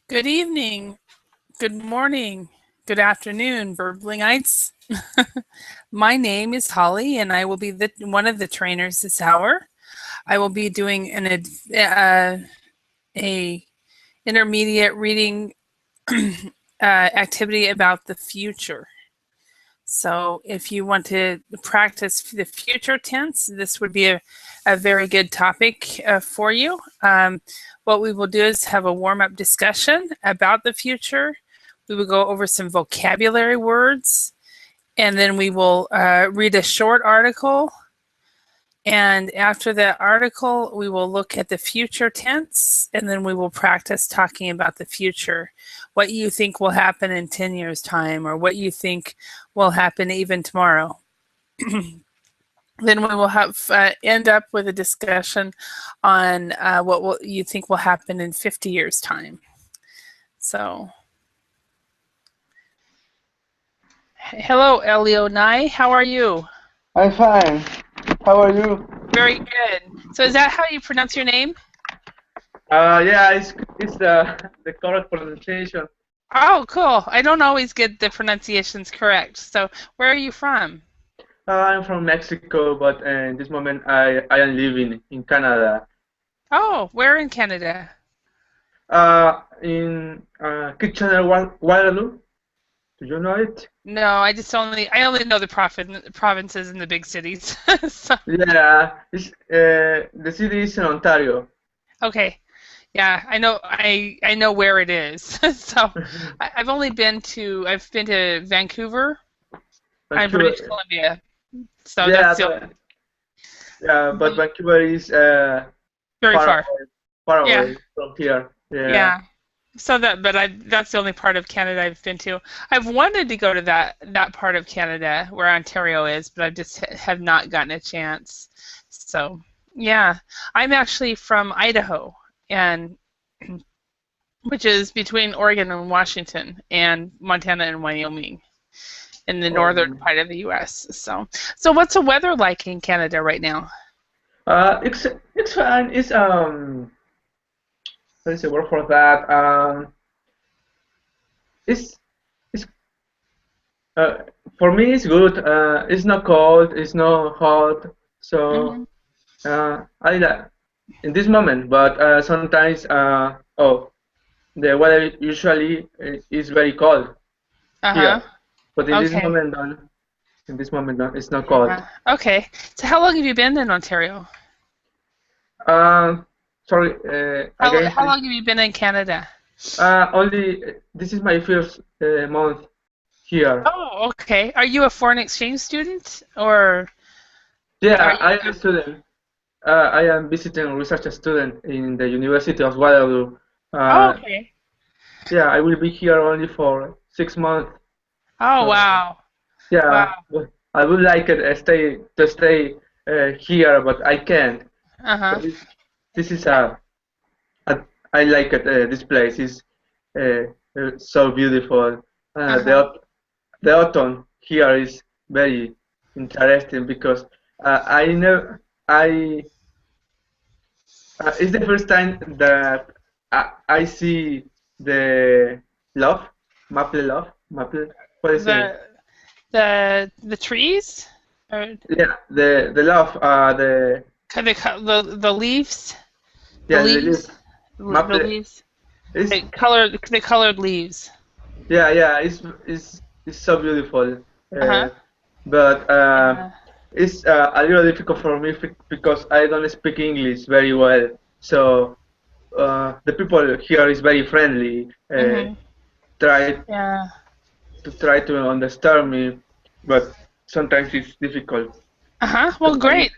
Good evening, good morning, good afternoon, Verblinger. My name is Holly, and I will be one of the trainers this hour. I will be doing a intermediate reading activity about the future. So if you want to practice the future tense, this would be a very good topic for you. What we will do is have a warm-up discussion about the future. We will go over some vocabulary words, and then we will read a short article. And after that article, we will look at the future tense, and then we will practice talking about the future, what you think will happen in 10 years' time, or what you think will happen even tomorrow. Then we will have end up with a discussion on what you think will happen in 50 years' time. So, hello, Elionai. How are you? I'm fine. How are you? Very good. So is that how you pronounce your name? Yeah, it's the correct pronunciation. Oh, cool. I don't always get the pronunciations correct. So where are you from? I'm from Mexico, but in this moment I am living in Canada. Oh, where in Canada? In Kitchener-Waterloo. Do you know it? No, I only know the provinces and the big cities. So, Yeah, the city is in Ontario. okay. Yeah, I know where it is. So I've been to Vancouver and Vancouver. British Columbia. So Yeah, that's the but Vancouver is very far far. away, far Yeah. away from here. Yeah. Yeah. So that's the only part of Canada I've been to. I've wanted to go to that part of Canada where Ontario is, but I just have not gotten a chance. So, yeah. I'm actually from Idaho, and which is between Oregon and Washington and Montana and Wyoming in the northern Um, part of the US. So what's the weather like in Canada right now? it's fine. It's what is the word for that? It's it's uh, for me it's good. It's not cold. It's not hot. So Hmm. I like in this moment. But sometimes the weather usually is very cold Uh-huh. here. But Okay. in this moment, no, it's not cold. Yeah. Okay. So how long have you been in Ontario? Um, sorry again, How please. long have you been in Canada? Only this is my first month here. Oh, okay. Are you a foreign exchange student or are Yeah, you? I am a student. I am visiting research student in the University of Waterloo. Oh, Uh, okay. yeah, I will be here only for 6 months. Oh, So wow. yeah, Wow. but I would like it stay here, but I can't. Uh-huh. But this is a I like it. This place is so beautiful. Uh, the Uh-huh. au- the autumn here is very interesting because I know I it's the first time that I see the love, maple. What is it? The the trees or Yeah, the love, the leaves, the yeah, the leaf, leaves, the maple. leaves, It's the colored leaves. yeah, it's so beautiful. Uh-huh. Uh, but Yeah. it's a little difficult for me because I don't speak English very well. So the people here is very friendly. Mm-hmm. Try Yeah. try to understand me, but sometimes it's difficult. Uh-huh. So Well, great.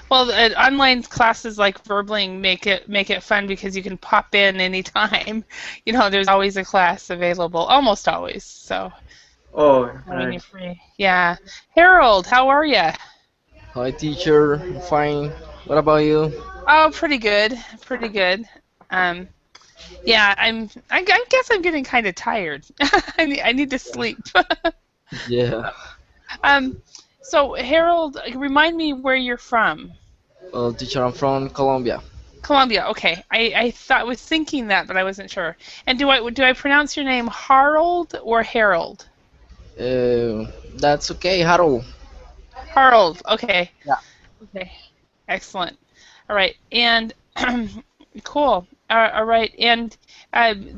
Well, online classes like Verbling make it fun because you can pop in anytime. You know, there's always a class available, almost always. So oh, when you're nice. free, yeah. Harold, how are you? Hi, teacher. I'm fine. What about you? Oh, pretty good, pretty good. Um, yeah, I guess I'm getting kind of tired. I need to sleep. Yeah. um, so Harold, remind me where you're from. Teacher, I'm from Colombia. Colombia. Okay, I thought was thinking that, but I wasn't sure. And do I pronounce your name Harold or Harold? That's okay, Harold. Harold. Okay. Yeah. Okay. Excellent. All right. And cool. All right. And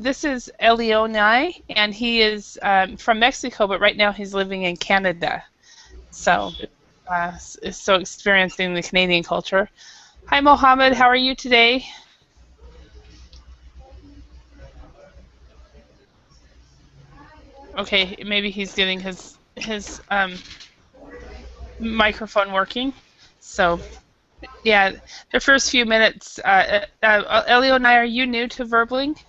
this is Elionai, and he is from Mexico, but right now he's living in Canada. So, so experiencing the Canadian culture. Hi, Mohammed. How are you today? Okay, maybe he's getting his microphone working. So, yeah, the first few minutes. Elio and I, are you new to Verbling?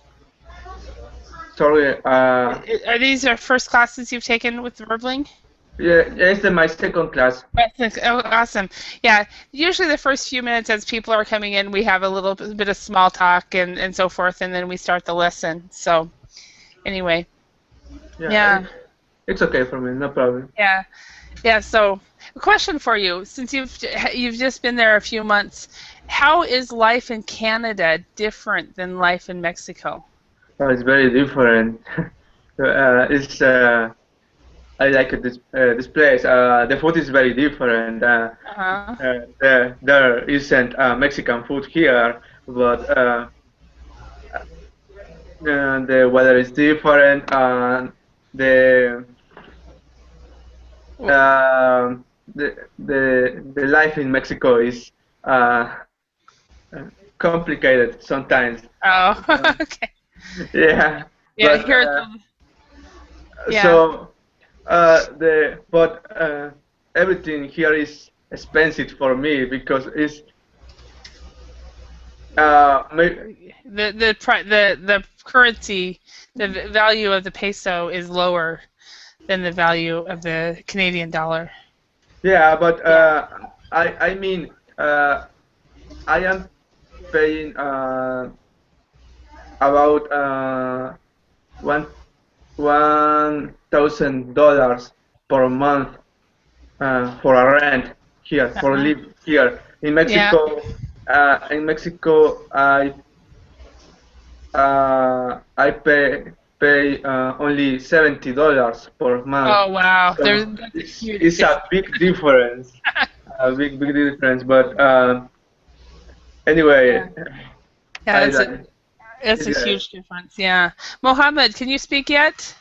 Sorry. Are these your first classes you've taken with Verbling? Yeah, it's my second class. Oh, awesome. Yeah, usually the first few minutes as people are coming in, we have a little bit of small talk and so forth, and then we start the lesson. So, anyway. Yeah. It's okay for me, no problem. Yeah. Yeah, so a question for you. Since you've just been there a few months, how is life in Canada different than life in Mexico? Oh, it's very different. It's I like this place. The food is very different. There isn't Mexican food here, but the weather is different. The the life in Mexico is complicated sometimes. Oh, okay. Yeah. Yeah, But, here. Yeah. So everything here is expensive for me because it's the currency, the value of the peso is lower than the value of the Canadian dollar. Yeah, but I mean I am paying about $1,000 per month for a rent here for live here in Mexico. Yeah. In Mexico, I pay only $70 per month. Oh wow, So it's a big difference, a big difference. But anyway, yeah, that's a huge difference. Yeah, Mohammed, can you speak yet?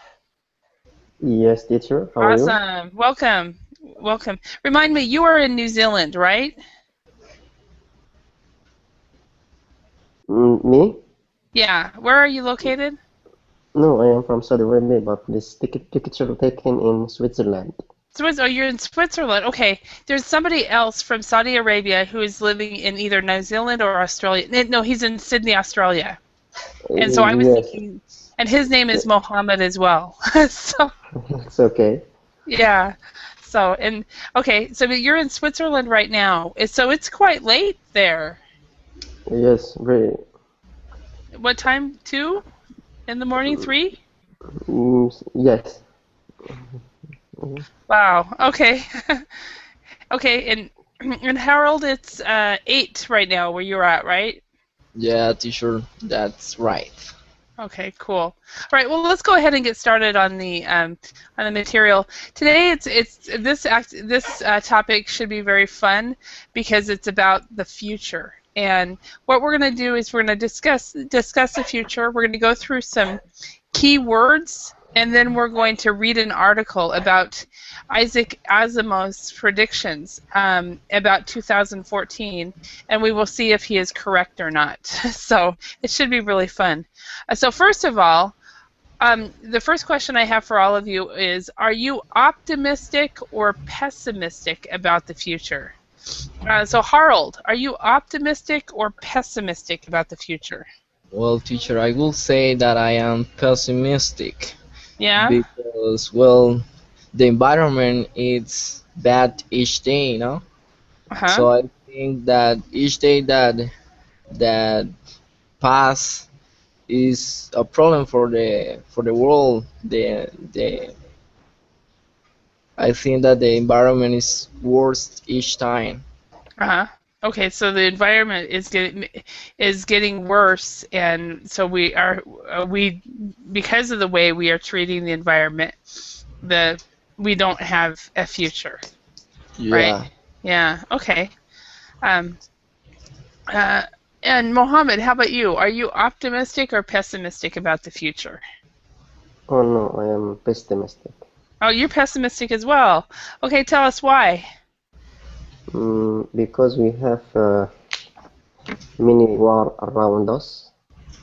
Yes, teacher. How are you? Awesome. Welcome. Welcome. Remind me, you are in New Zealand, right? Me? Yeah. Where are you located? No, I am from Saudi Arabia, but this tickets are taken in Switzerland. Oh, you're in Switzerland. Okay. There's somebody else from Saudi Arabia who is living in either New Zealand or Australia. No, he's in Sydney, Australia. And so I was thinking, and his name is Mohammed as well. So it's okay. yeah. So okay. So you're in Switzerland right now. So it's quite late there. Yes, very. What time? 2 in the morning? 3? Yes. Wow. Okay. Okay. And Harold, it's 8 right now where you're at, right? Yeah, teacher, that's right. Okay, cool. All right, well, let's go ahead and get started on the material. Today, this topic should be very fun because it's about the future. And what we're going to do is we're going to discuss the future. We're going to go through some key words, and then we're going to read an article about Isaac Asimov's predictions about 2014, and we will see if he is correct or not. So it should be really fun. So first of all, the first question I have for all of you is, are you optimistic or pessimistic about the future? So Harold, are you optimistic or pessimistic about the future? Well, teacher, I will say that I am pessimistic. Yeah? Because, well, the environment is bad each day, you know? So I think that each day that pass is a problem for the world. I think that the environment is worse each time. Okay, so the environment is getting worse, and so we because of the way we are treating the environment, we don't have a future, right? Yeah. Yeah. Okay. Um, uh, and Mohammed, how about you? Are you optimistic or pessimistic about the future? Oh no, I am pessimistic. Oh, you're pessimistic as well. Okay, tell us why. Because we have many war around us,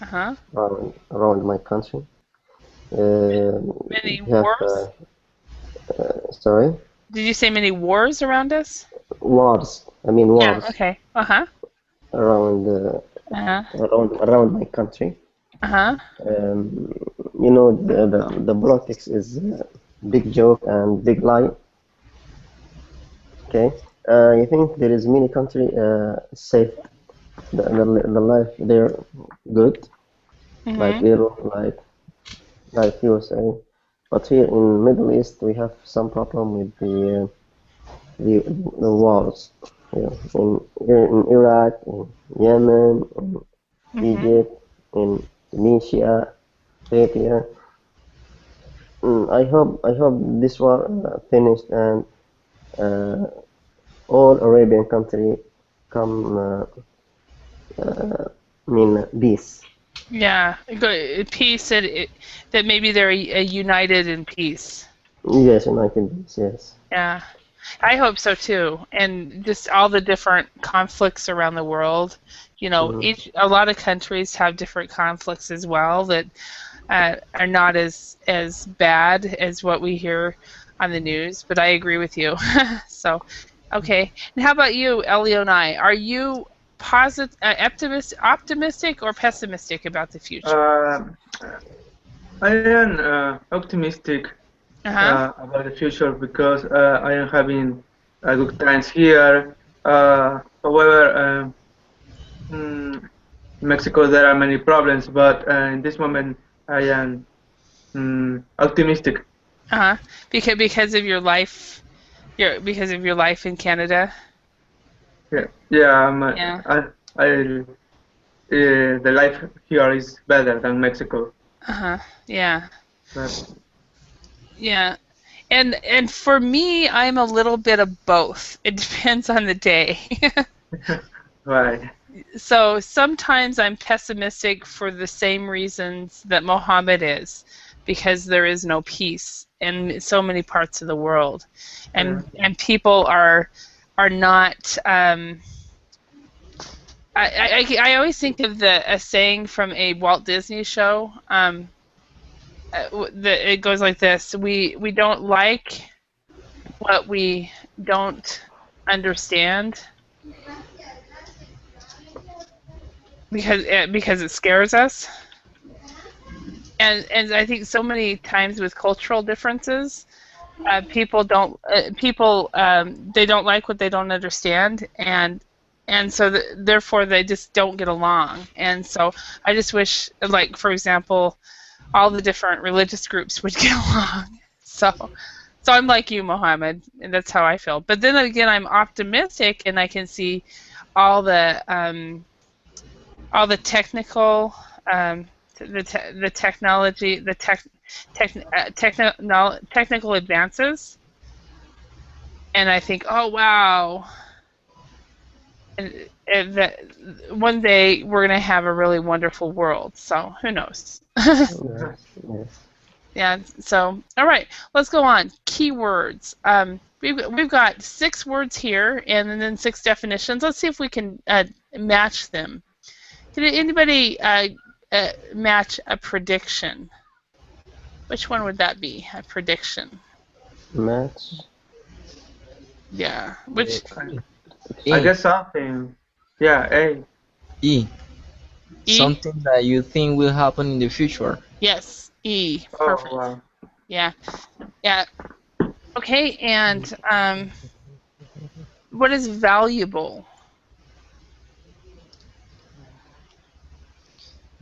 Uh-huh. around my country. Many We have, wars? sorry, Did you say many wars around us? wars. I mean Yeah. wars Okay. Uh-huh. around Uh-huh. around my country. Uh-huh. Um, the politics is a big joke and big lie. Okay, I think there is many country safe the life there good like Mm-hmm. Europe like USA, but here in Middle East we have some problem with the wars. Yeah, in Iraq, in Yemen, in Mm-hmm. Egypt, in Tunisia, Ethiopia. I hope this war finished and uh, all Arabian country come peace. Yeah. Peace that maybe they're united in peace. Yes, United peace. Yes. Yeah. I hope so too. And just all the different conflicts around the world. You know, Mm. a lot of countries have different conflicts as well that are not as bad as what we hear on the news. But I agree with you. So, okay. And how about you, Elionai? Are you optimistic or pessimistic about the future? Uh, I am optimistic Uh huh. about the future because I am having good times here. However, in Mexico there are many problems, but in this moment I am optimistic. Uh huh. Because of your life, because of your life in Canada. Yeah, yeah. Yeah. The life here is better than Mexico. Uh huh. Yeah. But, Yeah. And for me, I'm a little bit of both. It depends on the day. right. So sometimes I'm pessimistic for the same reasons that Mohammed is, because there is no peace in so many parts of the world, Yeah. and people are not. I always think of a saying from a Walt Disney show. It goes like this: we don't like what we don't understand because it scares us. And I think so many times with cultural differences, people they don't like what they don't understand, and so therefore they just don't get along. And so I just wish, like for example, all the different religious groups would get along. So I'm like you, Mohammed, and that's how I feel. But then again, I'm optimistic, and I can see all the technical, the technology, technical advances, and I think, oh wow, and that one day we're gonna have a really wonderful world. So who knows? Yes. Yes. Yeah. So all right, let's go on. Keywords. We've got 6 words here, and then 6 definitions. Let's see if we can match them. Did anybody match a prediction? Which one would that be? A prediction. Match. Yeah. Which I E. guess something. Yeah, A. E. E? Something that you think will happen in the future. Yes. E. Oh, Perfect. wow. Yeah. Yeah. Okay. And what is valuable?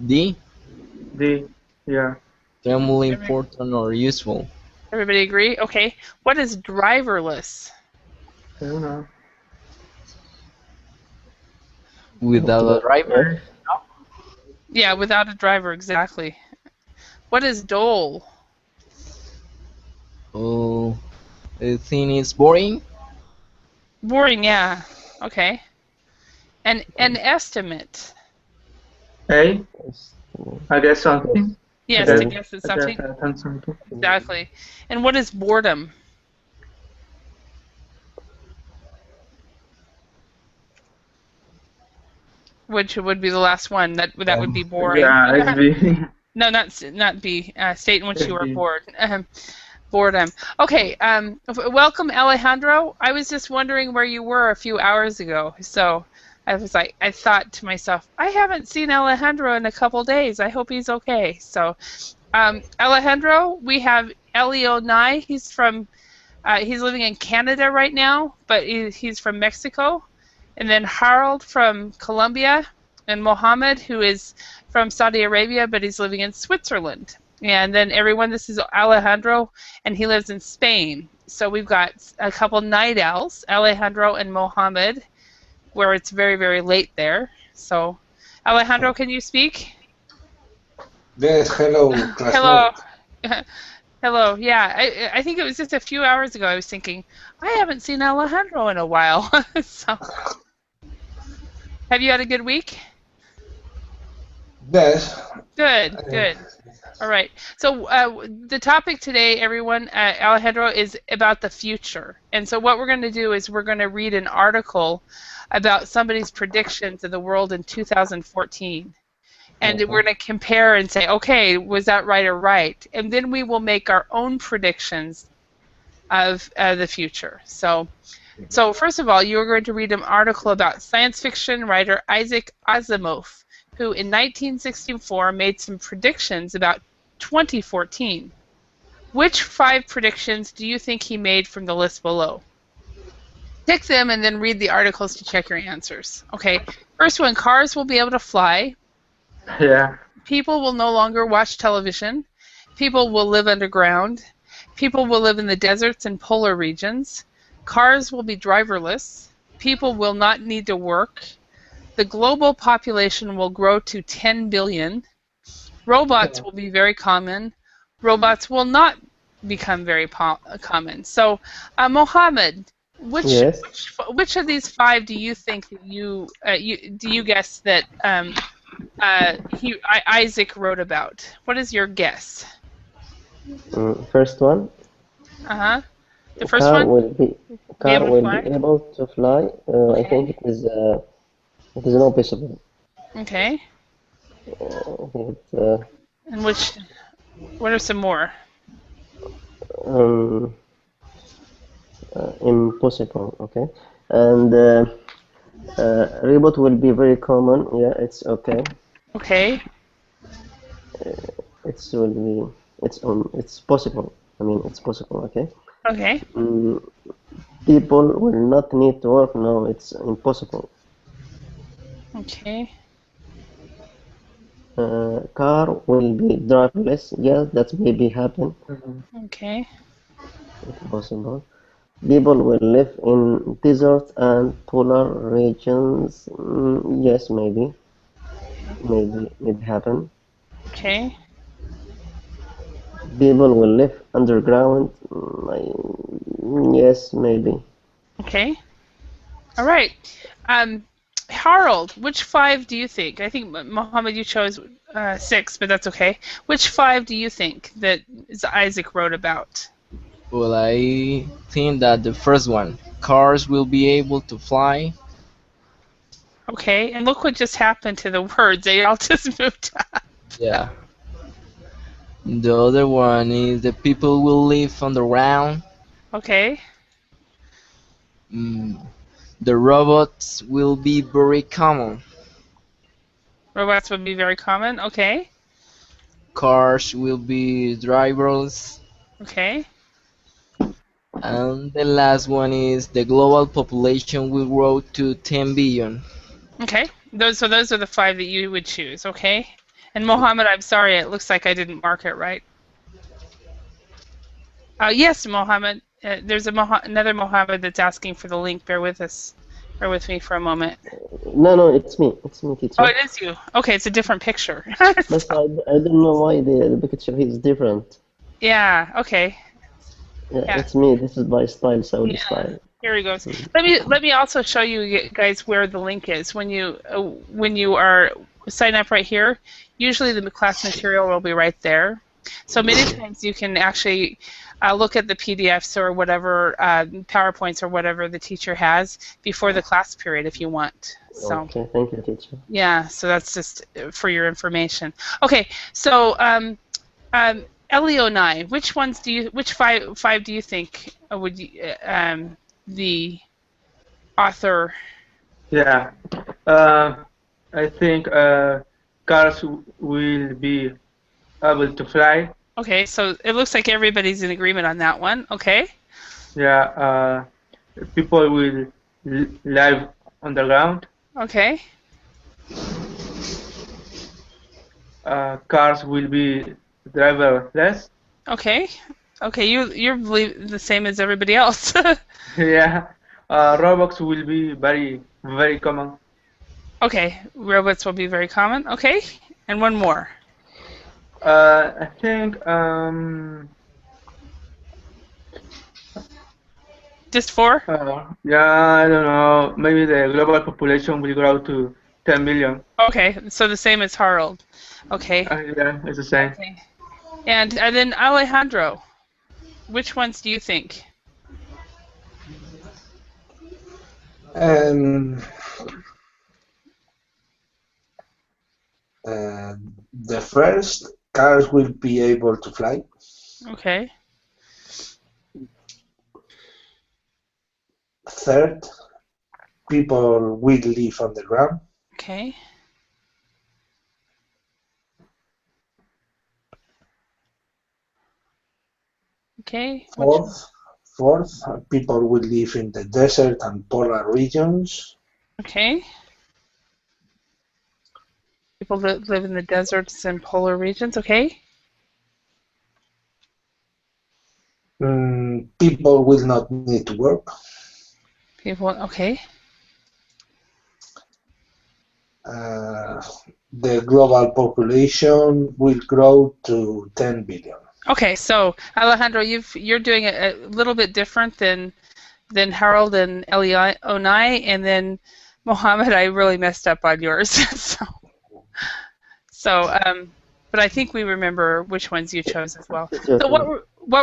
D. D. Yeah. Extremely important or useful. Everybody agree? Okay. What is driverless? I don't know. Without a driver? Yeah, without a driver, exactly. What is dull? Oh, I think it's boring. Boring, yeah. Okay. An estimate. A, I guess something. Yes, to guess at something. I guess something. Exactly. And what is boredom? Which would be the last one. That would be boring. Yeah, it's B. No, not B. State in which you are B. bored. Boredom. Okay. Welcome, Alejandro. I was just wondering where you were a few hours ago. So I thought to myself, I haven't seen Alejandro in a couple days. I hope he's okay. So, Alejandro, we have Elio Nye. He's living in Canada right now, but he's from Mexico. And then Harold from Colombia, and Mohammed, who is from Saudi Arabia, but he's living in Switzerland. And then everyone, this is Alejandro, and he lives in Spain. So we've got a couple night owls, Alejandro and Mohammed, where it's very, very late there. So, Alejandro, can you speak? Yes, hello, Hello. Hello. Yeah, I think it was just a few hours ago I was thinking, I haven't seen Alejandro in a while. So, have you had a good week? Yes. Good. All right. So the topic today, everyone, Alejandro, is about the future. And so what we're going to do is we're going to read an article about somebody's predictions of the world in 2014. And we're going to compare and say, okay, was that right or right? And then we will make our own predictions of the future. So first of all, you're going to read an article about science fiction writer Isaac Asimov, who in 1964 made some predictions about 2014. Which 5 predictions do you think he made from the list below? Pick them and then read the articles to check your answers. Okay, first one, cars will be able to fly. Yeah. People will no longer watch television. People will live underground. People will live in the deserts and polar regions. Cars will be driverless. People will not need to work. The global population will grow to 10 billion. Robots will be very common. Robots will not become very common. So, Mohammed, which of these 5 do you think that do you guess that Isaac wrote about? What is your guess? First one. The first car one? Will be able to fly. Okay. I think it is not possible. Okay. And what are some more? Impossible. Okay. And robot will be very common. Yeah, it's okay. Okay. It's possible. I mean, it's possible. Okay. Okay. People will not need to work. No, it's impossible. Okay. Car will be driverless. Yes, that maybe happen. Okay. It's possible. People will live in deserts and polar regions. Yes, maybe happen. Okay. People will live underground. Yes, maybe. Okay. All right. Harold, which 5 do you think? I think, Mohammed, you chose 6, but that's okay. Which 5 do you think that Isaac wrote about? Well, I think that the first one, cars will be able to fly. Okay, and look what just happened to the words. They all just moved up. Yeah. The other one is the people will live underground. Okay. The robots will be very common. Robots would be very common. Okay. Cars will be driverless. Okay. And the last one is the global population will grow to 10 billion. Okay. Those are the 5 that you would choose. Okay. And Mohammed, I'm sorry, it looks like I didn't mark it right. Yes, Mohammed. There's another Mohammed that's asking for the link. Bear with us. Bear with me for a moment. No, it's me. It's me, teacher. Oh, it is you. Okay, it's a different picture. But I don't know why the picture is different. Yeah. Okay. Yeah, it's me. This is my style, Saudi Yeah. style. Here he goes. Let me also show you guys where the link is when you are sign up right here. Usually the class material will be right there. So many times you can actually look at the PDFs or whatever PowerPoints or whatever the teacher has before the class period if you want. So, okay, thank you, teacher. Yeah, so that's just for your information. Okay, so Ellie, which five do you think would you, the author? Yeah, I think cars will be able to fly. Okay, so it looks like everybody's in agreement on that one. Okay. Yeah, people will live underground. Okay. Cars will be driverless. Okay. Okay, you're the same as everybody else. Yeah, robots will be very common. Okay, robots will be very common. Okay, and one more. I think just 4? Yeah, I don't know. Maybe the global population will grow to 10 million. Okay, so the same as Harold. Okay. Yeah, it's the same. Okay. And then Alejandro, which ones do you think? The first, cars will be able to fly. Okay. Third, people will live on the ground. Okay. Okay. Fourth, people will live in the desert and polar regions. Okay. People that live in the deserts and polar regions. Okay. People will not need to work. People. Okay. The global population will grow to 10 billion. Okay, so Alejandro, you're doing it a little bit different than Harold and Onai, and then Mohammed, I really messed up on yours. But I think we remember which ones you chose as well. So what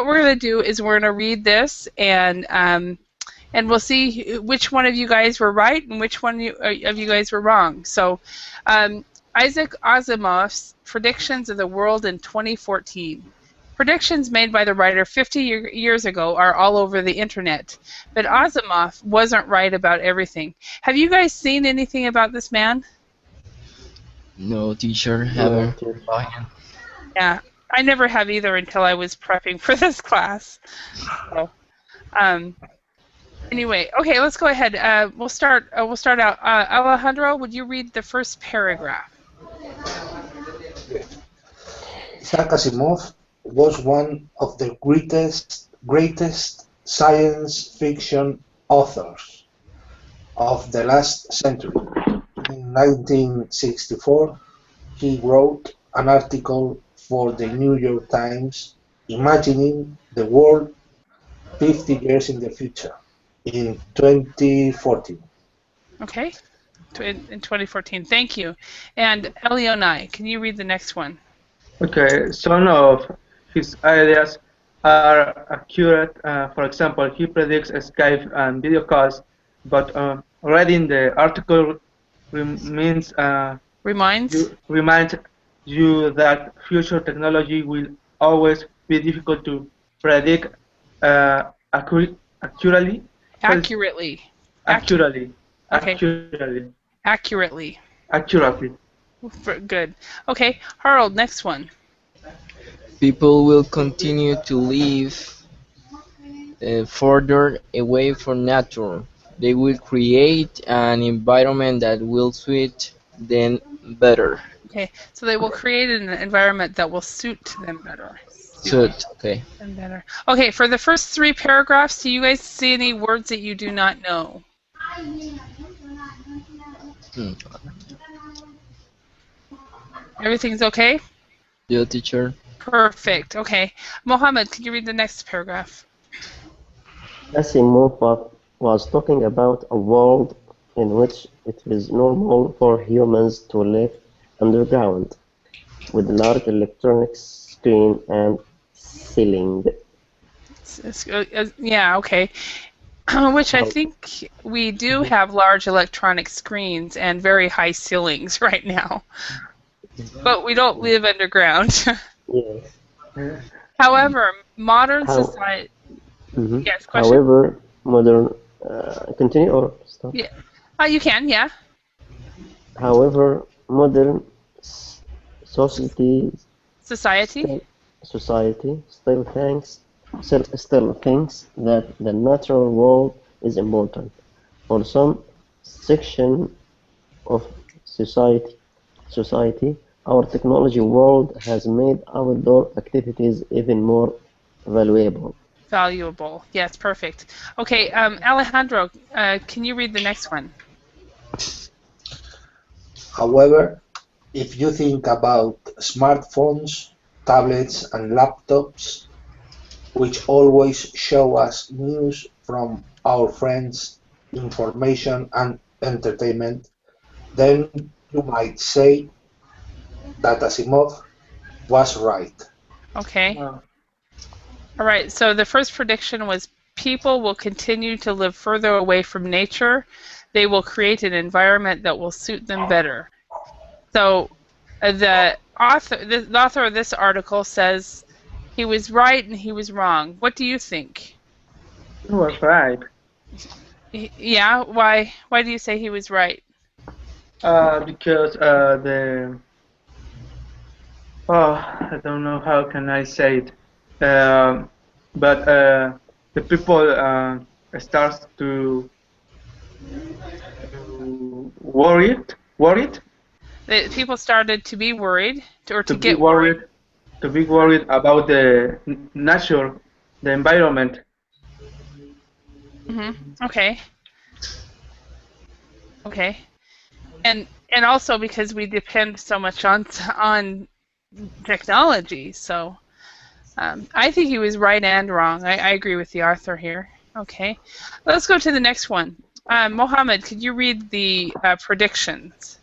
we're going to do is we're going to read this, and we'll see which one of you guys were right and which one of you guys were wrong. So Isaac Asimov's predictions of the world in 2014. Predictions made by the writer 50 years ago are all over the internet, but Asimov wasn't right about everything. Have you guys seen anything about this man? No, teacher, haven't. Yeah, I never have either until I was prepping for this class. So, anyway, okay, let's go ahead. We'll start out. Alejandro, would you read the first paragraph? Isaac Asimov was one of the greatest science fiction authors of the last century. In 1964, he wrote an article for the New York Times imagining the world 50 years in the future, in 2014. Okay, in 2014. Thank you. And Elionai, can you read the next one? Okay, some of his ideas are accurate. For example, he predicts Skype and video calls, but reading the article reminds you that future technology will always be difficult to predict accurately. Accurately. Good. Okay, Harold, next one. People will continue to live further away from nature. They will create an environment that will suit them better. Okay, so they will create an environment that will suit them better. Okay. Okay, for the first 3 paragraphs, do you guys see any words that you do not know? Hmm. Everything's okay? Yeah, teacher. Perfect. Okay. Mohammed, could you read the next paragraph? Asimov was talking about a world in which it is normal for humans to live underground, with large electronic screen and ceiling. Yeah, okay. Which I think we do have large electronic screens and very high ceilings right now. But we don't live underground. Yes. Yeah. However, modern How, society. mhm. Yes, question? However, modern continue or stop. Yeah. You can, yeah. However, modern society Society? still still thinks that the natural world is important. For some section of society, our technology world has made outdoor activities even more valuable. Valuable. Yes, perfect. Okay, Alejandro, can you read the next one? However, if you think about smartphones, tablets, and laptops, which always show us news from our friends, information, and entertainment, then you might say that Asimov was right. Okay. Wow. All right, so the first prediction was people will continue to live further away from nature. They will create an environment that will suit them better. So the author of this article says he was right and he was wrong. What do you think? He was right. Yeah, why do you say he was right? Because I don't know how can I say it, but the people starts to worried, People started to be worried or to to be get worried. worried, to be worried about the nature, the environment. Okay. Okay. And also because we depend so much on technology. So I think he was right and wrong. I agree with the author here. Okay. Let's go to the next one. Mohammed, could you read the predictions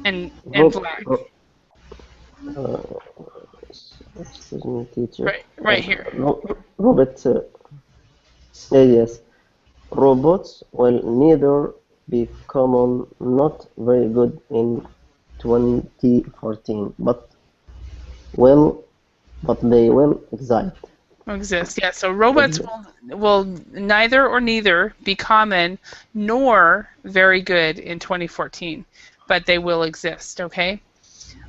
in Rob, black? uh, excuse me, teacher. Right here. Robert, yes, robots will neither be common, not very good in 2014, will, but they will exist. Exist. Yeah. So robots will neither be common nor very good in 2014, but they will exist. Okay.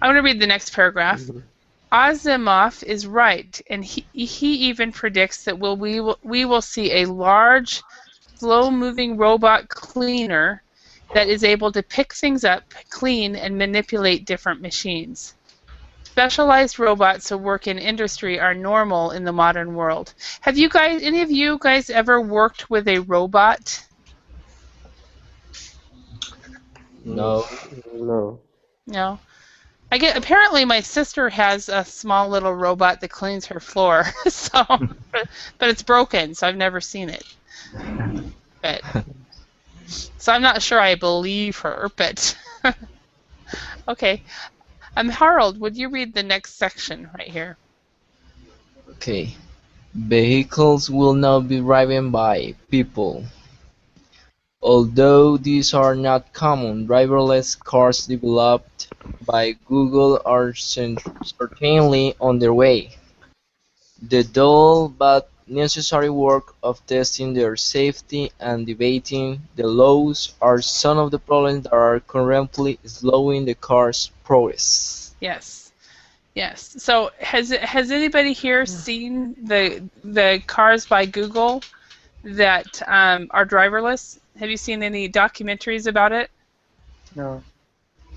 I'm going to read the next paragraph. Asimov is right, and he even predicts that we will see a large, slow-moving robot cleaner that is able to pick things up, clean, and manipulate different machines. Specialized robots that work in industry are normal in the modern world. Have you guys, any of you guys, ever worked with a robot? No. No. No. Apparently my sister has a small little robot that cleans her floor, so but it's broken, so I've never seen it. But so I'm not sure I believe her, but okay. Harold, would you read the next section right here? Okay. Vehicles will now be driven by people. Although these are not common, driverless cars developed by Google are certainly on their way. The dull but necessary work of testing their safety and debating the laws are some of the problems that are currently slowing the car's progress. Yes. Yes. So has anybody here seen the cars by Google that are driverless? Have you seen any documentaries about it? No,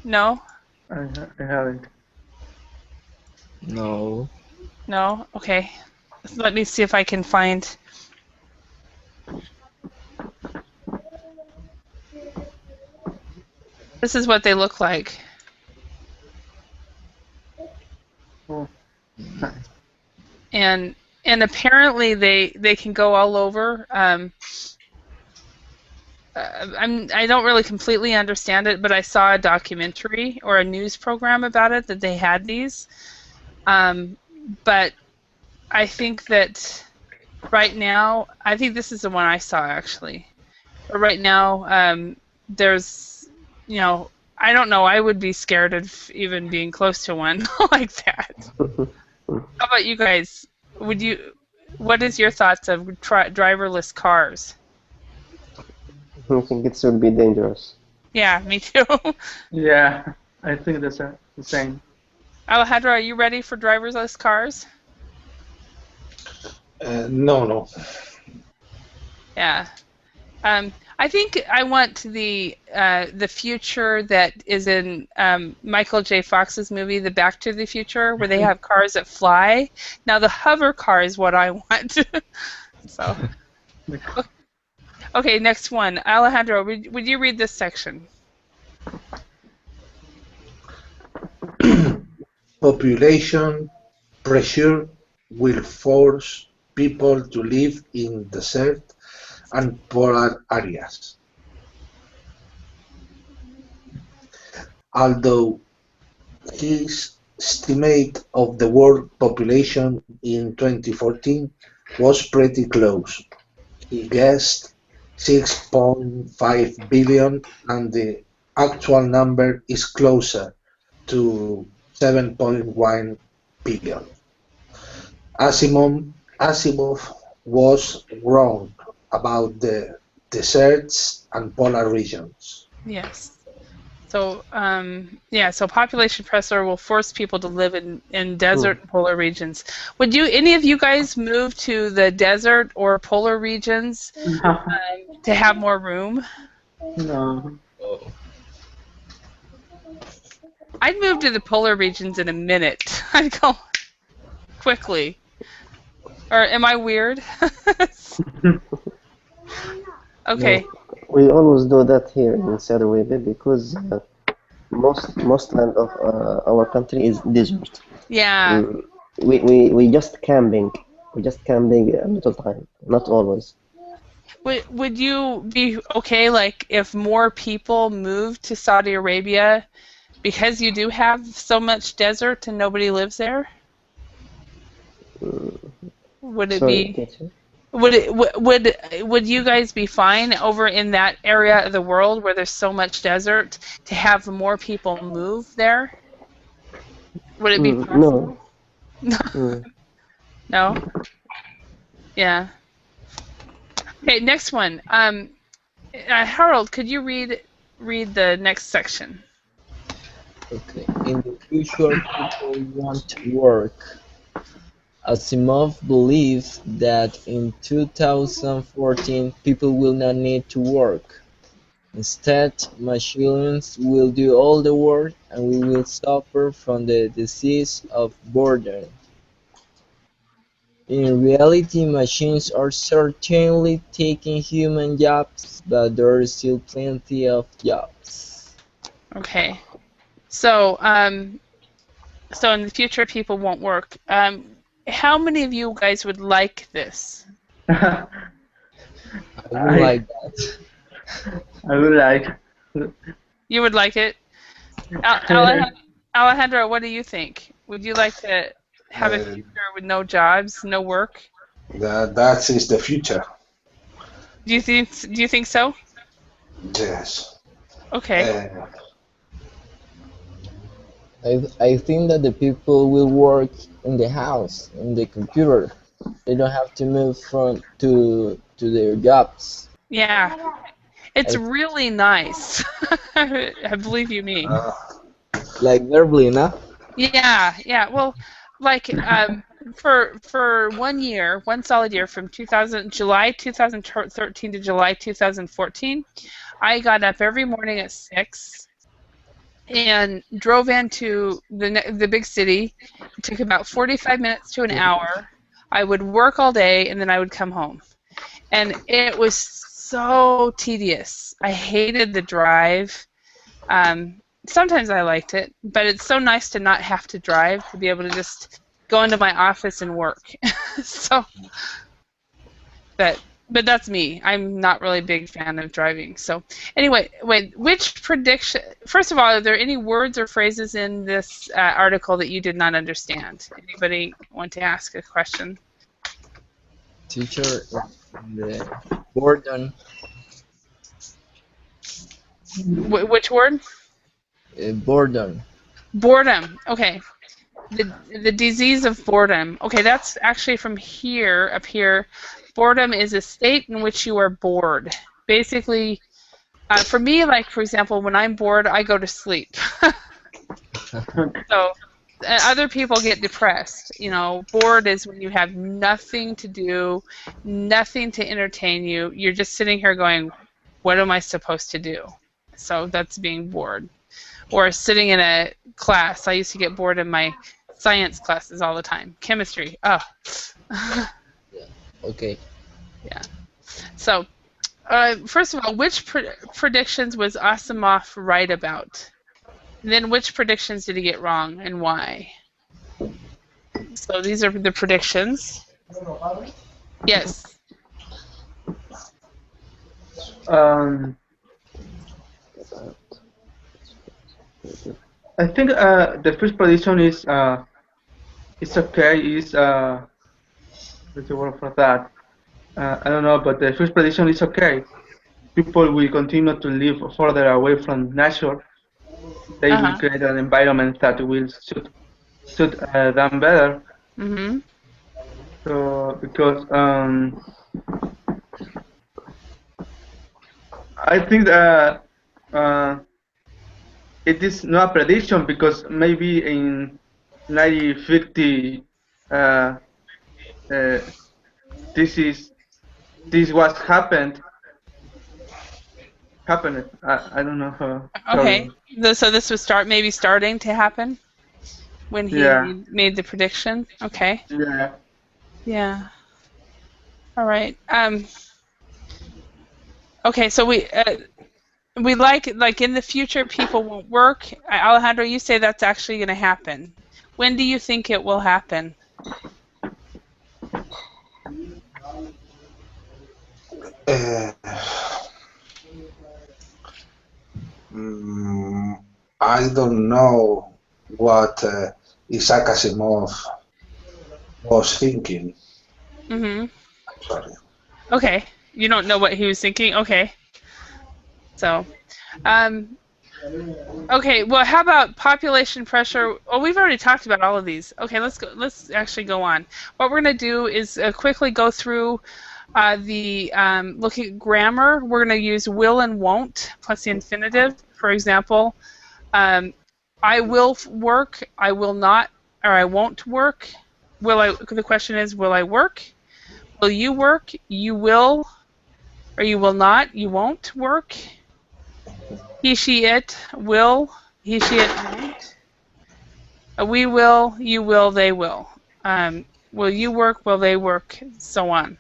No? I haven't. No. No? Okay. Let me see if I can find. This is what they look like. Oh. And apparently they can go all over. I don't really completely understand it, but I saw a documentary or a news program about it that they had these. But I think that right now, I think this is the one I saw actually. But right now, there's, I don't know. I would be scared of even being close to one like that. How about you guys? What is your thoughts of driverless cars? I think it would be dangerous. Yeah, me too. Yeah, I think that's the same. Alejandro, are you ready for driverless cars? No. Yeah. I think I want the future that is in Michael J. Fox's movie, The Back to the Future, where they have cars that fly. Now the hover car is what I want. So, okay, next one, Alejandro, would you read this section? Population pressure will force people to live in desert and polar areas. Although his estimate of the world population in 2014 was pretty close, he guessed 6.5 billion, and the actual number is closer to 7.1 billion. Asimov was wrong about the deserts and polar regions. Yes. So, so population pressure will force people to live in desert and polar regions. Would any of you guys move to the desert or polar regions to have more room? No. I'd move to the polar regions in a minute. I'd go quickly. Or am I weird? Okay. No, we always do that here in Saudi Arabia because most land of our country is desert. Yeah. We just camping. We just camping a little time, not always. Would you be okay, like, if more people moved to Saudi Arabia because you do have so much desert and nobody lives there? Would it be? Would you guys be fine over in that area of the world where there's so much desert to have more people move there? Would it be possible? No. No? Yeah. Okay, next one. Harold, could you read the next section? Okay. In the future, people want to work. Asimov believes that in 2014 people will not need to work. Instead, machines will do all the work and we will suffer from the disease of boredom. In reality, machines are certainly taking human jobs, but there are still plenty of jobs. Okay. So, so in the future, people won't work. How many of you guys would like this? I would like that. I would like. You would like it? Alejandro, what do you think? Would you like to have a future with no jobs, no work? That is the future. Do you think so? Yes. Okay. I think that the people will work in the house, in the computer. They don't have to move to their jobs. Yeah. It's really nice. I believe you mean. Like verbally, no? Yeah. Well, like for 1 year, one solid year from July 2013 to July 2014, I got up every morning at 6 and drove into the big city. It took about 45 minutes to an hour. I would work all day and then I would come home. And it was so tedious. I hated the drive. Sometimes I liked it, but it's so nice to not have to drive, to be able to just go into my office and work. So, but that's me. I'm not really a big fan of driving. So anyway, wait, which prediction? First of all, are there any words or phrases in this article that you did not understand? Anybody want to ask a question? Teacher, the boredom. Which word? Boredom. Boredom. Okay. The disease of boredom. Okay, that's actually from here, up here. Boredom is a state in which you are bored. Basically, for me, like, for example, when I'm bored, I go to sleep. So other people get depressed. You know, bored is when you have nothing to do, nothing to entertain you. You're just sitting here going, what am I supposed to do? So that's being bored. Or sitting in a class. I used to get bored in my science classes all the time. Chemistry. Oh. Yeah. Okay. Yeah. So, first of all, which predictions was Asimov right about? And then which predictions did he get wrong and why? So these are the predictions. Yes. I think the first prediction is it's okay. Is what's the word for that? I don't know, but the first prediction is okay. People will continue to live further away from nature. They will create an environment that will suit them better. Mm-hmm. So because I think that it is not a prediction because maybe in 1950 this was happened. I don't know how. Okay. So this was maybe starting to happen when he made the prediction. Okay. Yeah. Yeah. All right. Okay. So we like in the future people won't work. Alejandro, you say that's actually going to happen. When do you think it will happen? I don't know what Isaac Asimov was thinking. Mm-hmm. Sorry. Okay. You don't know what he was thinking? Okay. So, okay, well, how about population pressure? Oh, we've already talked about all of these. Okay, let's actually go on. What we're going to do is quickly go through looking at grammar. We're going to use will and won't plus the infinitive. For example, I will work, I will not, or I won't work. The question is, will I work? Will you work? You will, or you will not, you won't work. He, she, it will. He, she, it won't. We will, you will, they will. Will you work? Will they work? So on.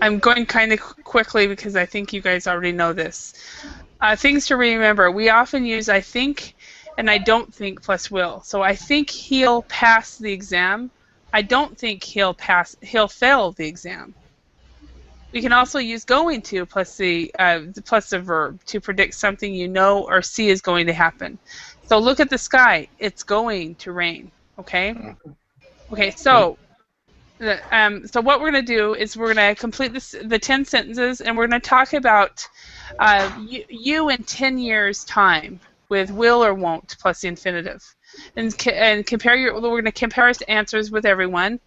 I'm going kind of quickly because I think you guys already know this. Things to remember. We often use I think and I don't think plus will. So I think he'll pass the exam. I don't think he'll fail the exam. We can also use going to plus the verb to predict something you know or see is going to happen. So look at the sky. It's going to rain. Okay? Okay, so what we're going to do is we're going to complete the 10 sentences, and we're going to talk about you in 10 years' time with will or won't plus the infinitive. And compare we're going to compare our answers with everyone.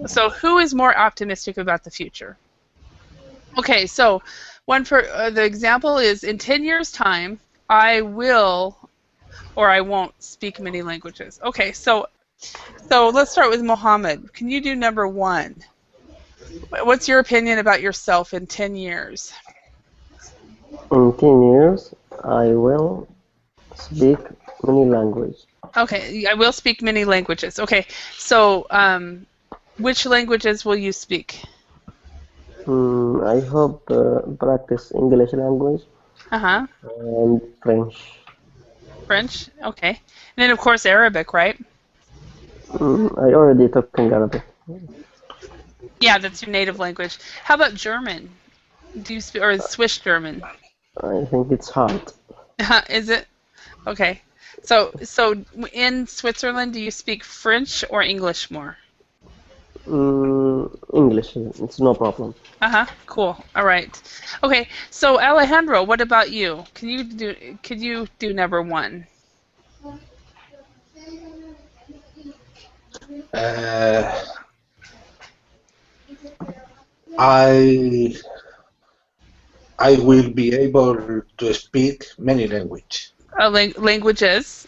So who is more optimistic about the future? Okay, so one for the example is in 10 years' time, I will or I won't speak many languages. Okay, so let's start with Mohammed. Can you do number 1? What's your opinion about yourself in 10 years? In 10 years, I will speak many languages. Okay, I will speak many languages. Okay, so which languages will you speak? I hope practice English language Uh-huh. and French. French? Okay. And then, of course, Arabic, right? I already talking Arabic. Yeah, that's your native language. How about German? Do you speak, or Swiss German? I think it's hard. Is it? Okay. So in Switzerland, do you speak French or English more? English, it's no problem. Uh-huh. Cool. All right. Okay. So Alejandro, what about you? Could you do number one? Uh, I I will be able to speak many Languages. Okay. languages.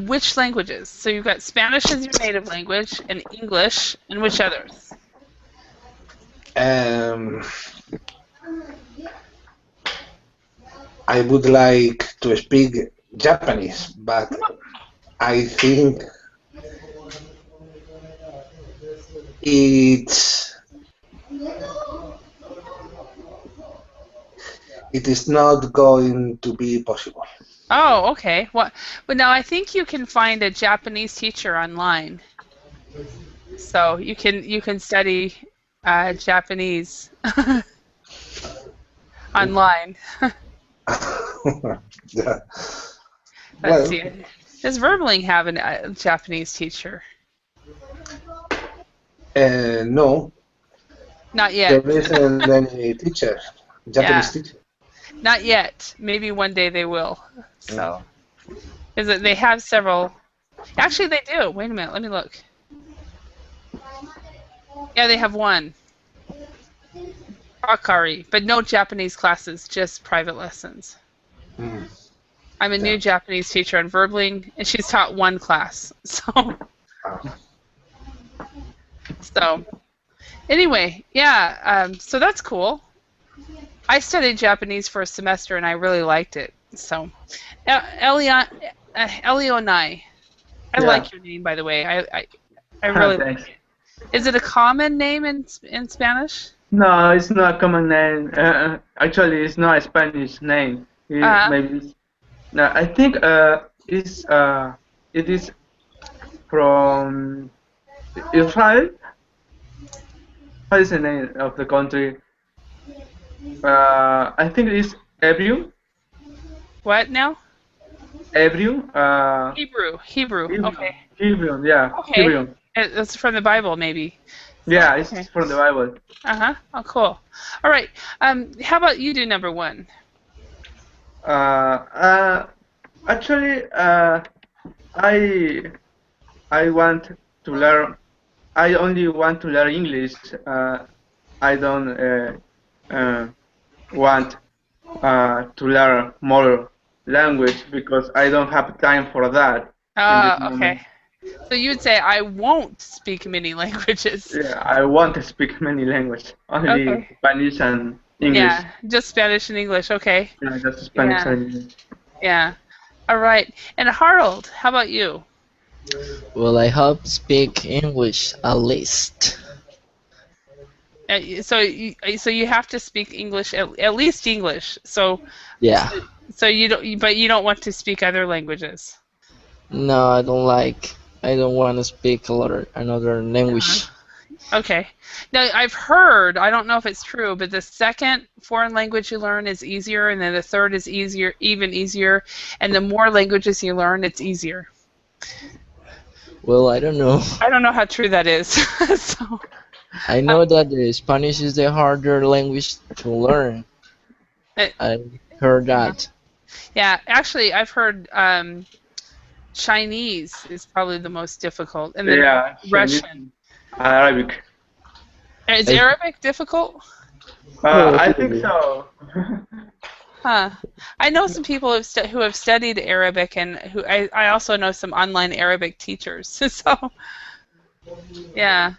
Which languages? So you've got Spanish as your native language, and English, and which others? Um, I would like to speak Japanese, but I think it's it is not going to be possible. Oh, okay. But now I think you can find a Japanese teacher online, so you can study Japanese online. Yeah. Let's Well, see. Does Verbling have a Japanese teacher? no, Not yet. there isn't any teacher, Yeah, Japanese teacher. not yet. Maybe one day they will. So, is it? They have several. Actually, they do. Wait a minute. Let me look. Yeah, they have one. Akari, but no Japanese classes, just private lessons. Mm. I'm a new Yeah. Japanese teacher on Verbling, and she's taught one class. So anyway, yeah. So that's cool. I studied Japanese for a semester, and I really liked it. So, Elionai, I Yeah. like your name, by the way. I really like Thanks. it. Is it a common name in Spanish? No, it's not a common name. Actually, it's not a Spanish name. Maybe. No, I think it is from Israel. What is the name of the country? I think it's Hebrew. What now? Hebrew. Hebrew. Okay. Hebrew. Yeah, Okay. Hebrew. It's from the Bible, maybe. Yeah, Okay. it's from the Bible. Oh, cool. All right. How about you do number one? Actually, I want to learn. I only want to learn English. I don't want to learn more language because I don't have time for that in this Okay. moment. So you would say I won't speak many languages. Yeah, I want to speak many languages, only Okay. Spanish and English. Yeah, just Spanish and English. Okay. Yeah, just Spanish and English. Yeah. All right. And Harold, how about you? Well, I hope speak English at least. So you have to speak English at least English. So Yeah. so you don't, but you don't want to speak other languages. No, I don't like. I don't want to speak another language. Okay. Now I've heard, I don't know if it's true, but the second foreign language you learn is easier, and then the third is easier, even easier, and the more languages you learn, it's easier. Well, I don't know. I don't know how true that is. So, I know that the Spanish is the harder language to learn. I heard that. yeah, actually, I've heard Chinese is probably the most difficult, and then Russian. Arabic. Is Arabic difficult? I think so. Huh. I know some people who have studied Arabic, and who I also know some online Arabic teachers. So, yeah.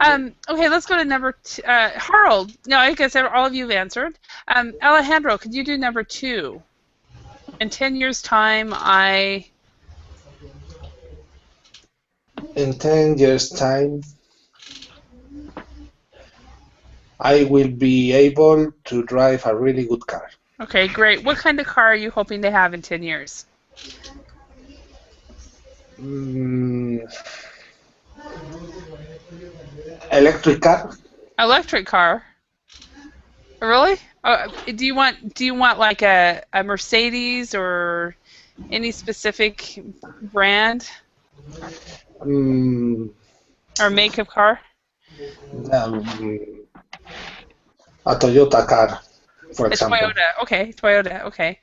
Okay, let's go to number two. Harold. No, I guess all of you have answered. Alejandro, could you do number two? In 10 years' time, In 10 years' time, I will be able to drive a really good car. Okay, great. What kind of car are you hoping to have in 10 years? Electric car? Electric car. Really? Do you want like a Mercedes or any specific brand Mm, or make of car? um, a Toyota car, for A example. Toyota. Okay, Toyota. Okay.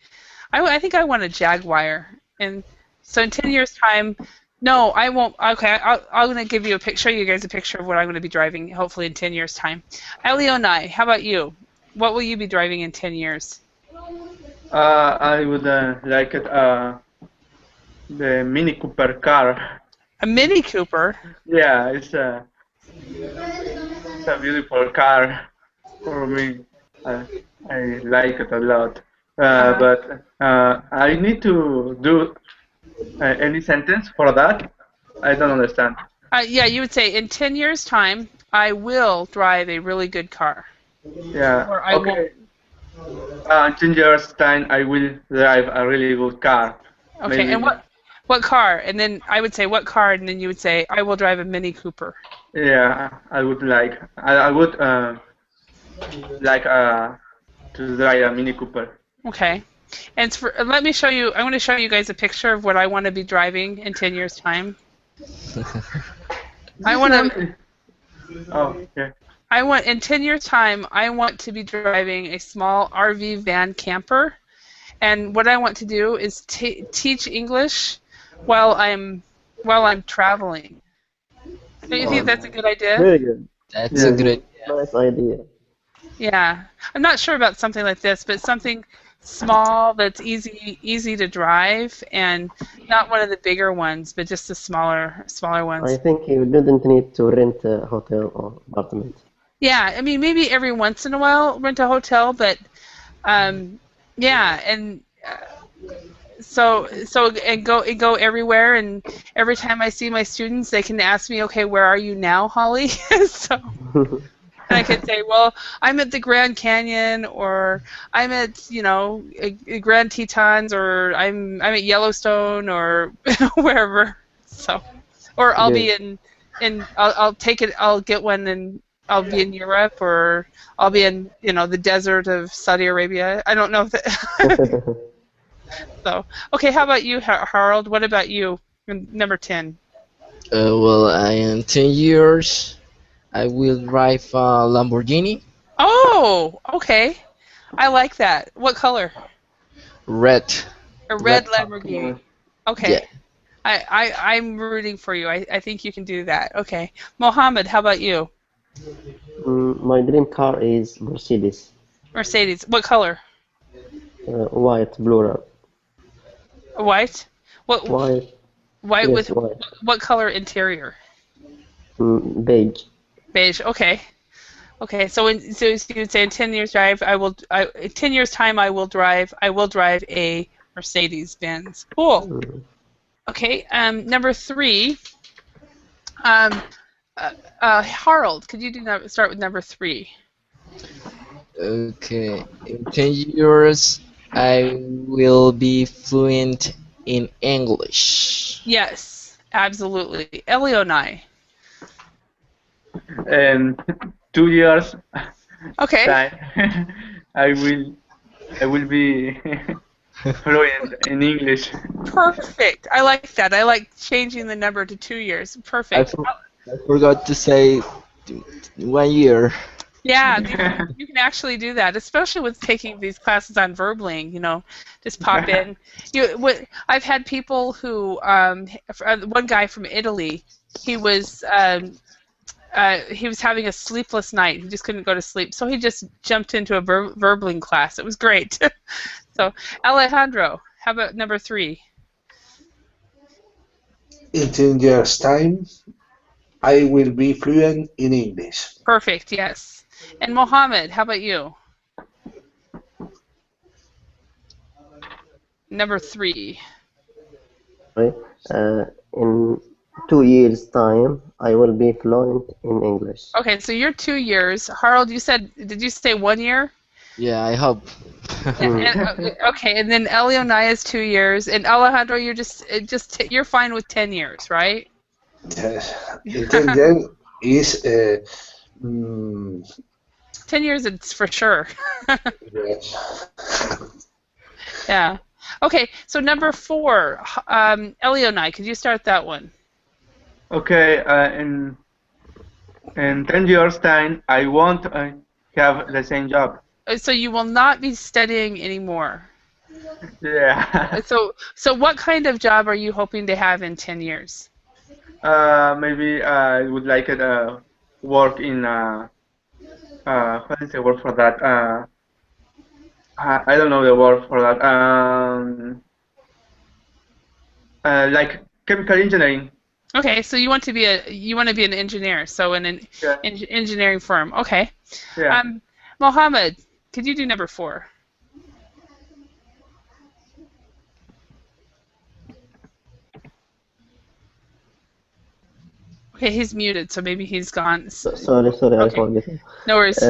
I think I want a Jaguar. And so in 10 years' time, no, I won't. Okay, I'm going to give you show you guys a picture of what I'm going to be driving, hopefully in 10 years' time. Elionai, how about you? What will you be driving in 10 years? I would like it, the Mini Cooper car. A Mini Cooper? Yeah, it's a beautiful car for me. I like it a lot. Uh-huh. But I need to do any sentence for that. I don't understand. Yeah, you would say in 10 years' time, I will drive a really good car. Yeah. Or I won't. Okay. In 10 years' time, I will drive a really good car. Okay, and Maybe. what car? And then I would say what car, and then you would say I will drive a Mini Cooper. Yeah, I would like. I would like to drive a Mini Cooper. Okay. And let me show you. I want to show you guys a picture of what I want to be driving in 10 years' time. I want to. Oh, yeah. In 10 years' time, I want to be driving a small RV van camper, and what I want to do is teach English while I'm traveling. Don't you think that's a good idea? Very good. That's a good idea. Nice idea. Yeah, I'm not sure about something like this, but something small that's easy to drive, and not one of the bigger ones, but just the smaller ones. I think you didn't need to rent a hotel or apartment. Yeah, I mean maybe every once in a while rent a hotel, but yeah, and and go everywhere, and every time I see my students, they can ask me, okay, where are you now, Holly? So. And I could say, well, I'm at the Grand Canyon, or I'm at, Grand Tetons, or I'm at Yellowstone, or wherever. So, or I'll be I'll get one, and I'll be in Europe, or I'll be in, the desert of Saudi Arabia. I don't know if that. So, okay, how about you, Harold? What about you? Number 10. Well, in 10 years, I will drive a Lamborghini. Oh, okay. I like that. What color? Red. A red Red. Lamborghini. Okay. Yeah. I'm rooting for you. I think you can do that. Okay. Mohammed, how about you? My dream car is Mercedes. Mercedes. What color? White, plural. White? What? White. White Yes, with white. what color interior? Beige. Beige. Okay. Okay. So you would say in 10 years in 10 years time I will drive a Mercedes Benz. Cool. Okay. Number 3. Harold, could you start with number 3? Okay. In 10 years, I will be fluent in English. Yes, absolutely. Elionai. 2 years Okay. time, I will be fluent in English. Perfect. I like that. I like changing the number to 2 years. Perfect. I forgot to say 1 year. Yeah, you can actually do that, especially with taking these classes on verbling. Just pop in. I've had people who, one guy from Italy, he was having a sleepless night. He just couldn't go to sleep, so he just jumped into a verbling class. It was great. So, Alejandro, how about number 3? In 10 years' time, I will be fluent in English. Perfect, yes. And Mohammed, how about you? Number 3. Right. In 2 years' time, I will be fluent in English. Okay, so you're 2 years. Harold, did you say 1 year? Yeah, I hope. Okay, and then Elionai is 2 years, and Alejandro, you're fine with 10 years, right? In 10 years is 10 years, it's for sure. yes. Yeah. Okay, so number 4, Elionai, could you start that one? Okay, in 10 years' time, I won't have the same job. So you will not be studying anymore. Yeah. So what kind of job are you hoping to have in 10 years? Maybe I would like it work in what is the word for that? I don't know the word for that. Like chemical engineering. Okay, so you want to be an engineer, so in an Yeah. engineering firm. Okay. Yeah. Mohammed, could you do number 4? Okay, he's muted, so maybe he's gone. Sorry, I Okay. forget. No worries.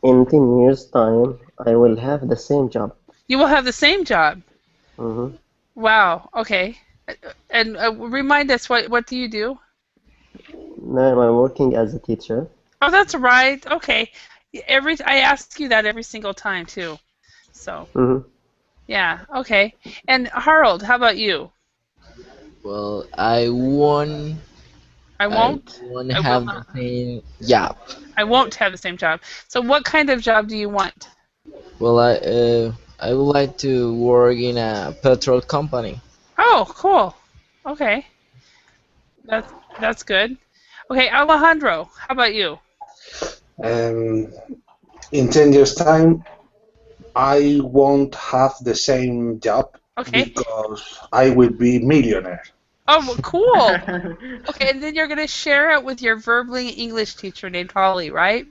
In 10 years' time, I will have the same job. You will have the same job. Mm-hmm. Wow. Okay. And remind us, what do you do? Now I'm working as a teacher. Oh, that's right. Okay. I ask you that every single time too. So. Mm-hmm. Yeah. Okay. And Harold, how about you? Well, I won't. I won't. I won't I will have not. the same job. I won't have the same job. So, what kind of job do you want? Well, I would like to work in a petrol company. Oh, cool. Okay. That's good. Okay, Alejandro, how about you? In 10 years' time, I won't have the same job Okay. because I will be millionaire. Oh, well, cool. Okay, and then you're going to share it with your verbally English teacher named Holly, right?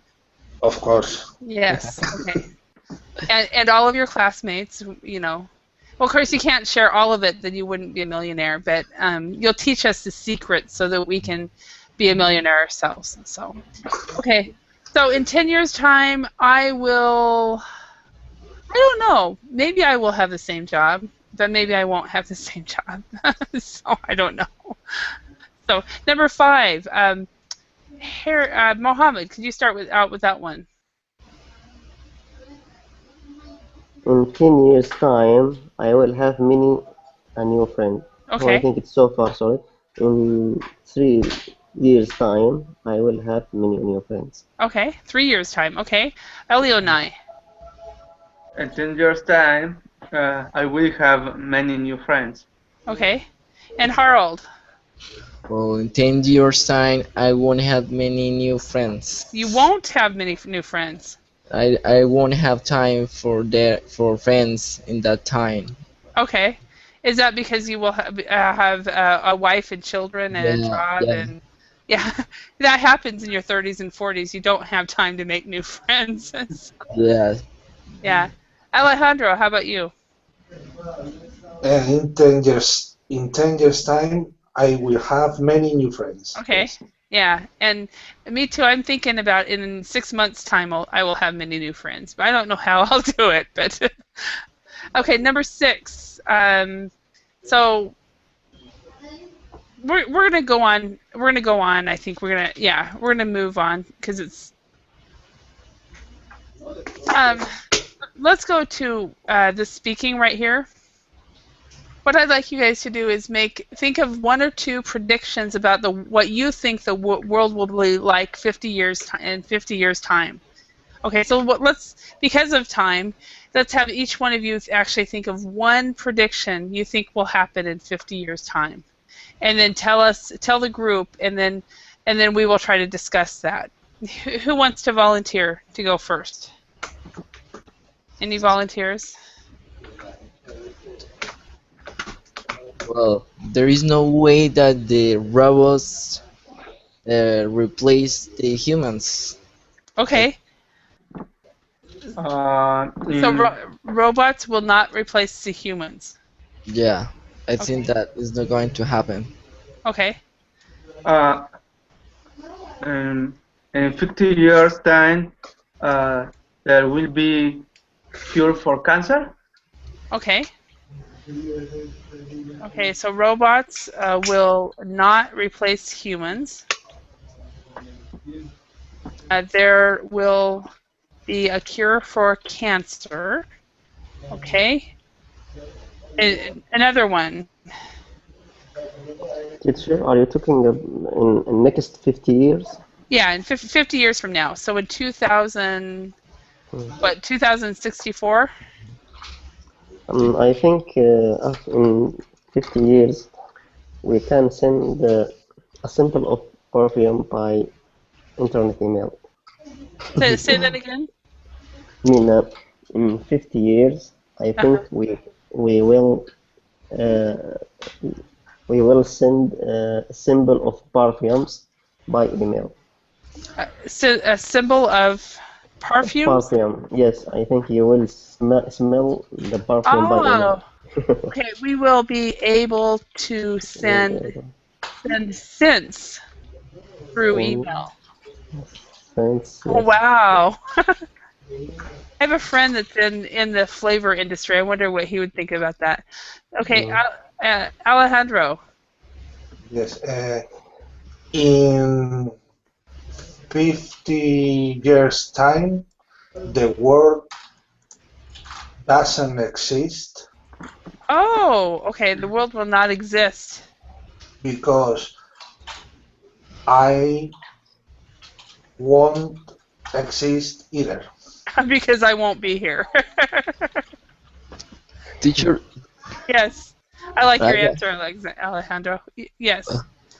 Of course. Yes. Okay. And all of your classmates, you know. Well, of course, you can't share all of it, then you wouldn't be a millionaire, but you'll teach us the secret so that we can be a millionaire ourselves. So, okay. So in 10 years' time, I don't know. Maybe I will have the same job, but maybe I won't have the same job. So I don't know. So number 5, Mohammed, could you start out with that one? In 10 years' time, I will have many a new friend. Okay. Oh, I think it's so far, sorry. In 3 years' time, I will have many new friends. Okay, 3 years' time. Okay. Elionai. In 10 years' time, I will have many new friends. Okay. And Harold. Well, in 10 years' time, I won't have many new friends. You won't have many new friends. I won't have time for friends in that time. Okay. Is that because you will have a wife and children and a job and that happens in your 30s and 40s. You don't have time to make new friends. Yeah. Yeah. Alejandro, how about you? In 10 years' time, I will have many new friends. Okay. Yes. Yeah, and me too. I'm thinking about in 6 months' time I will have many new friends, but I don't know how I'll do it. But okay, number 6. So we're gonna go on. We're gonna go on. I think we're gonna move on because it's. Let's go to the speaking right here. What I'd like you guys to do is think of 1 or 2 predictions about what you think the world will be like 50 years in 50 years time. Okay, so because of time, let's have each one of you actually think of 1 prediction you think will happen in 50 years time, and then tell the group, and then we will try to discuss that. Who wants to volunteer to go first? Any volunteers? Well, there is no way that the robots replace the humans. Okay. So robots will not replace the humans. Yeah, I think that is not going to happen. Okay. uh, in 50 years time, there will be cure for cancer. Okay. Okay, so robots will not replace humans. There will be a cure for cancer. Okay. Another one. Teacher, are you talking in next 50 years? Yeah, in 50 years from now. So in 2000, what, 2064? I think in 50 years we can send a sample of perfume by internet email. Say that again. I mean, in 50 years, I think we will send a symbol of perfumes by email. So a symbol of perfumes? Perfume, yes. I think you will smell the perfume by email. Okay. We will be able to send scents through email. Scents, Oh, yes. wow. I have a friend that's in the flavor industry. I wonder what he would think about that. Okay, Alejandro. Yes. In 50 years' time, the world doesn't exist Oh, okay. The world will not exist. because I won't exist either. Because I won't be here. Teacher, Yes. I like your I got, answer, Alejandro. Yes.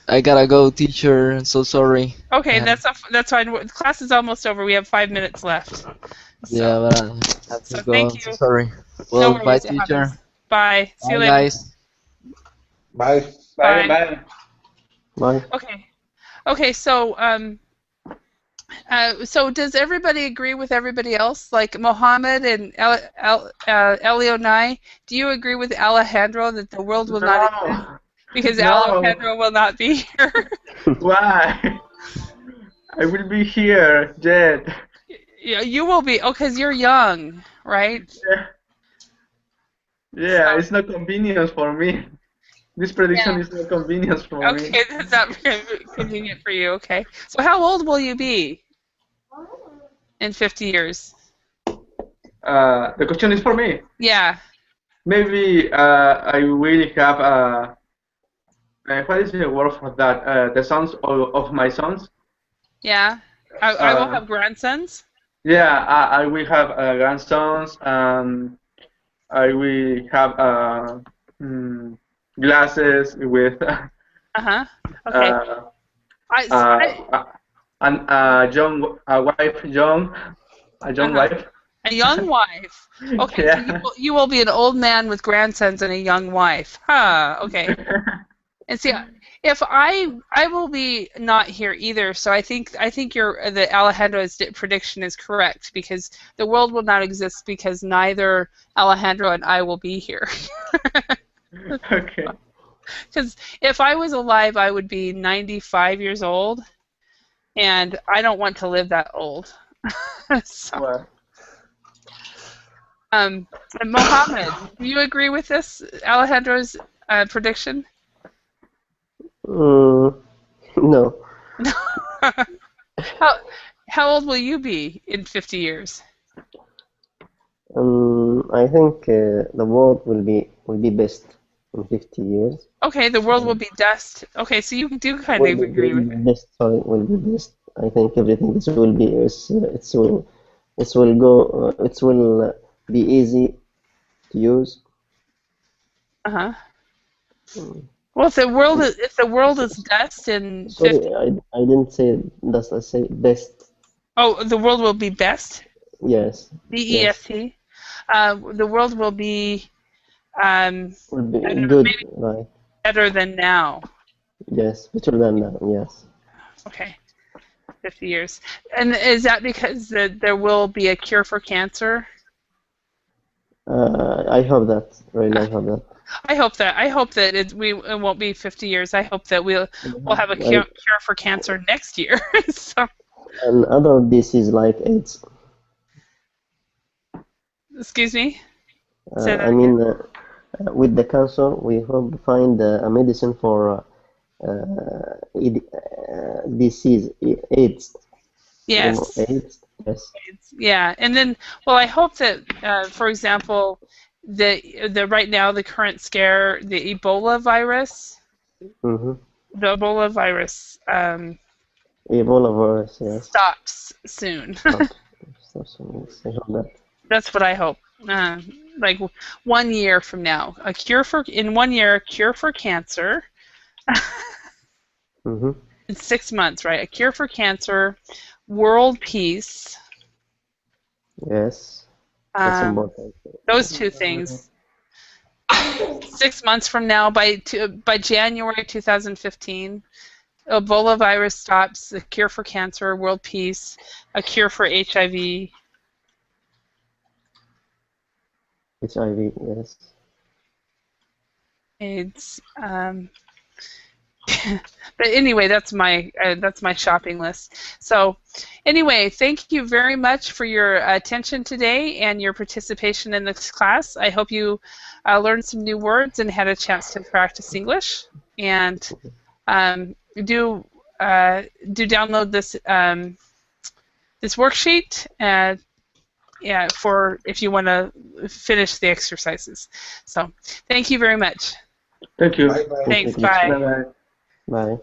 I gotta go, teacher. So sorry. Okay, that's fine. The class is almost over. We have 5 minutes left. Yeah, but I have to go. Thank I'm so you. sorry. No Well, worries. bye, It teacher. happens. Bye. See you Bye, later. guys. Bye. Bye. Bye. Bye. Okay. So does everybody agree with everybody else? Like Mohammed and Elio and I, do you agree with Alejandro that the world will not exist? Because Alejandro will not be here. Why? I will be here, Jed. Yeah, you will be. Oh, because you're young, right? Yeah, So, it's not convenience for me. This prediction is not convenience for me. okay, that's not convenient for you. Okay. So how old will you be in 50 years? The question is for me. Yeah. Maybe I will have what is the word for that? The sons of my sons. Yeah. I will have grandsons. Yeah, I will have grandsons, and I will have glasses with Okay. and a young wife. A young wife. Okay, Yeah. so you will be an old man with grandsons and a young wife. Huh. Okay. And see, if I will be not here either, so I think the Alejandro's prediction is correct, because the world will not exist because neither Alejandro and I will be here. Okay. Because if I was alive, I would be 95 years old, and I don't want to live that old. So, Well, Mohammed, do you agree with this, Alejandro's prediction? No. How old will you be in 50 years? I think the world will be best in 50 years. Okay, the world will be dust. Okay, so you do kind of agree with it. Best. Sorry, will be best. I think everything will be it will be easy to use. Well, if the world is dust in Sorry, 50. I didn't say dust. I say best. Oh, the world will be best. Yes. BEST. Yes. The world will be Will be know, good, maybe right? better than now. Yes, better than now. Yes. Okay, 50 years. And is that because there will be a cure for cancer? I hope that. Really, I hope that. I hope that it won't be 50 years. I hope that we'll have a cure for cancer next year. So. And other disease like AIDS. Excuse me? I mean, with the cancer, we hope to find a medicine for disease, AIDS. Yes. AIDS, yes. Yeah, and then, well, I hope that, for example, the right now the current scare, the Ebola virus, the Ebola virus, Ebola virus, yes, stops soon. Stops. I hope that. That's what I hope. Like 1 year from now, in 1 year, a cure for cancer. In 6 months, right? A cure for cancer, world peace. Yes, that's important. Those two things. 6 months from now, by January 2015, Ebola virus stops, a cure for cancer, world peace, a cure for HIV. HIV, yes. AIDS. But anyway, that's my shopping list. So anyway, thank you very much for your attention today and your participation in this class. I hope you learned some new words and had a chance to practice English. And do download this this worksheet. Yeah, for if you want to finish the exercises. So thank you very much. Thank you. Bye-bye. Thanks. Bye. Bye-bye. Bye.